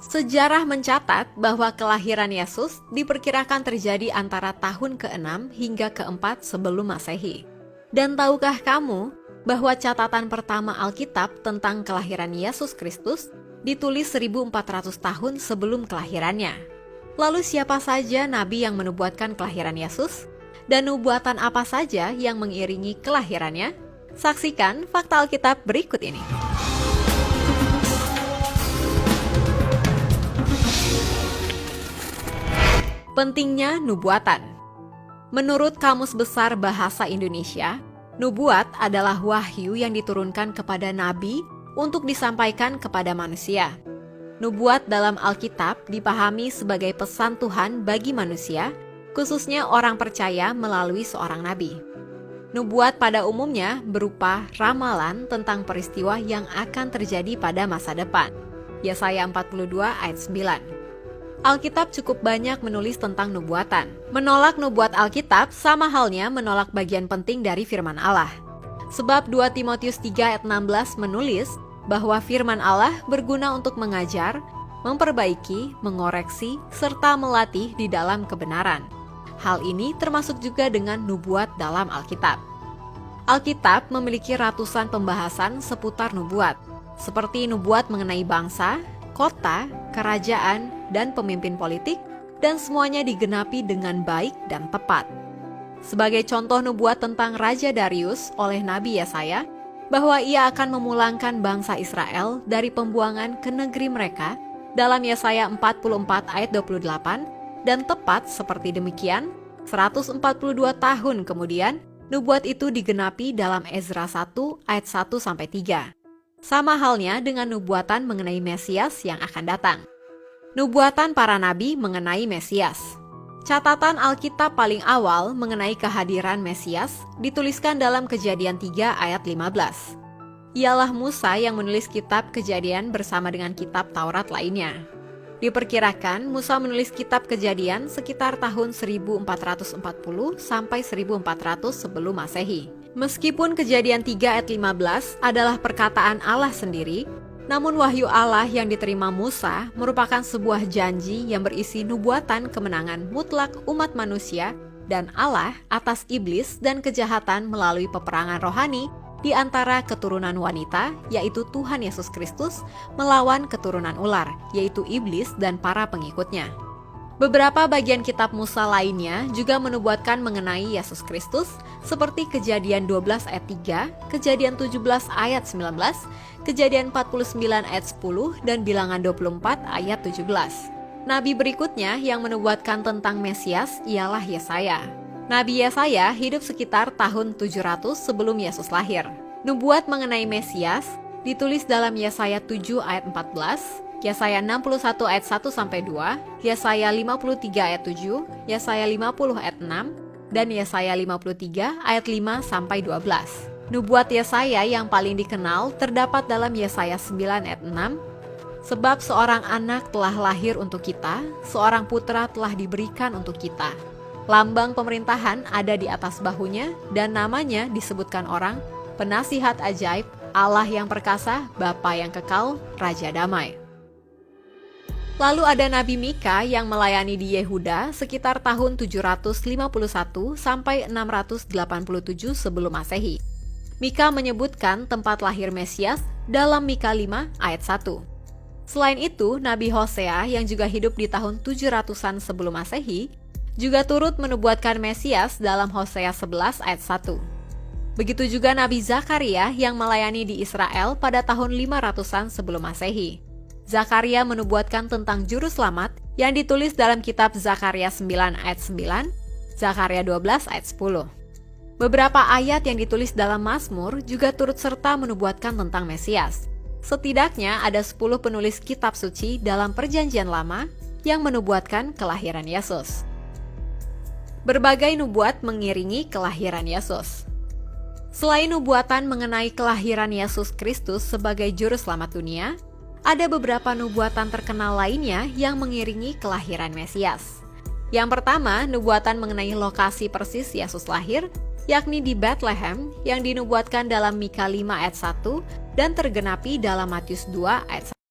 Sejarah mencatat bahwa kelahiran Yesus diperkirakan terjadi antara tahun ke-6 hingga ke-4 sebelum Masehi. Dan tahukah kamu bahwa catatan pertama Alkitab tentang kelahiran Yesus Kristus ditulis 1400 tahun sebelum kelahirannya? Lalu siapa saja nabi yang menubuatkan kelahiran Yesus? Dan nubuatan apa saja yang mengiringi kelahirannya? Saksikan fakta Alkitab berikut ini. Pentingnya nubuatan. Menurut Kamus Besar Bahasa Indonesia, nubuat adalah wahyu yang diturunkan kepada nabi untuk disampaikan kepada manusia. Nubuat dalam Alkitab dipahami sebagai pesan Tuhan bagi manusia, khususnya orang percaya melalui seorang nabi. Nubuat pada umumnya berupa ramalan tentang peristiwa yang akan terjadi pada masa depan. Yesaya 42 ayat 9. Alkitab cukup banyak menulis tentang nubuatan. Menolak nubuat Alkitab sama halnya menolak bagian penting dari firman Allah. Sebab 2 Timotius 3 ayat 16 menulis bahwa firman Allah berguna untuk mengajar, memperbaiki, mengoreksi, serta melatih di dalam kebenaran. Hal ini termasuk juga dengan nubuat dalam Alkitab. Alkitab memiliki ratusan pembahasan seputar nubuat, seperti nubuat mengenai bangsa, kota, kerajaan, dan pemimpin politik, dan semuanya digenapi dengan baik dan tepat. Sebagai contoh nubuat tentang Raja Darius oleh Nabi Yesaya, bahwa ia akan memulangkan bangsa Israel dari pembuangan ke negeri mereka dalam Yesaya 44 ayat 28, dan tepat seperti demikian, 142 tahun kemudian, nubuat itu digenapi dalam Ezra 1 ayat 1-3. Sama halnya dengan nubuatan mengenai Mesias yang akan datang. Nubuatan para nabi mengenai Mesias. Catatan Alkitab paling awal mengenai kehadiran Mesias dituliskan dalam Kejadian 3 ayat 15. Ialah Musa yang menulis kitab Kejadian bersama dengan kitab Taurat lainnya. Diperkirakan Musa menulis kitab Kejadian sekitar tahun 1440 sampai 1400 sebelum Masehi. Meskipun Kejadian 3 ayat 15 adalah perkataan Allah sendiri, namun wahyu Allah yang diterima Musa merupakan sebuah janji yang berisi nubuatan kemenangan mutlak umat manusia dan Allah atas iblis dan kejahatan melalui peperangan rohani di antara keturunan wanita, yaitu Tuhan Yesus Kristus, melawan keturunan ular, yaitu iblis dan para pengikutnya. Beberapa bagian kitab Musa lainnya juga menubuatkan mengenai Yesus Kristus, seperti Kejadian 12 ayat 3, Kejadian 17 ayat 19, Kejadian 49 ayat 10, dan Bilangan 24 ayat 17. Nabi berikutnya yang menubuatkan tentang Mesias ialah Yesaya. Nabi Yesaya hidup sekitar tahun 700 sebelum Yesus lahir. Nubuat mengenai Mesias ditulis dalam Yesaya 7 ayat 14, Yesaya 61 ayat 1-2, Yesaya 53 ayat 7, Yesaya 50 ayat 6, dan Yesaya 53 ayat 5-12. Nubuat Yesaya yang paling dikenal terdapat dalam Yesaya 9 ayat 6, sebab seorang anak telah lahir untuk kita, seorang putra telah diberikan untuk kita. Lambang pemerintahan ada di atas bahunya, dan namanya disebutkan orang, Penasihat Ajaib, Allah yang perkasa, Bapa yang kekal, Raja Damai. Lalu ada Nabi Mika yang melayani di Yehuda sekitar tahun 751 sampai 687 sebelum Masehi. Mika menyebutkan tempat lahir Mesias dalam Mika 5 ayat 1. Selain itu, Nabi Hosea yang juga hidup di tahun 700-an sebelum Masehi, juga turut menubuatkan Mesias dalam Hosea 11 ayat 1. Begitu juga Nabi Zakaria yang melayani di Israel pada tahun 500-an sebelum Masehi. Zakaria menubuatkan tentang juru selamat yang ditulis dalam kitab Zakaria 9 ayat 9, Zakaria 12 ayat 10. Beberapa ayat yang ditulis dalam Mazmur juga turut serta menubuatkan tentang Mesias. Setidaknya ada 10 penulis kitab suci dalam Perjanjian Lama yang menubuatkan kelahiran Yesus. Berbagai nubuat mengiringi kelahiran Yesus. Selain nubuatan mengenai kelahiran Yesus Kristus sebagai juru selamat dunia, ada beberapa nubuatan terkenal lainnya yang mengiringi kelahiran Mesias. Yang pertama, nubuatan mengenai lokasi persis Yesus lahir, yakni di Bethlehem yang dinubuatkan dalam Mika 5 ayat 1 dan tergenapi dalam Matius 2 ayat 1.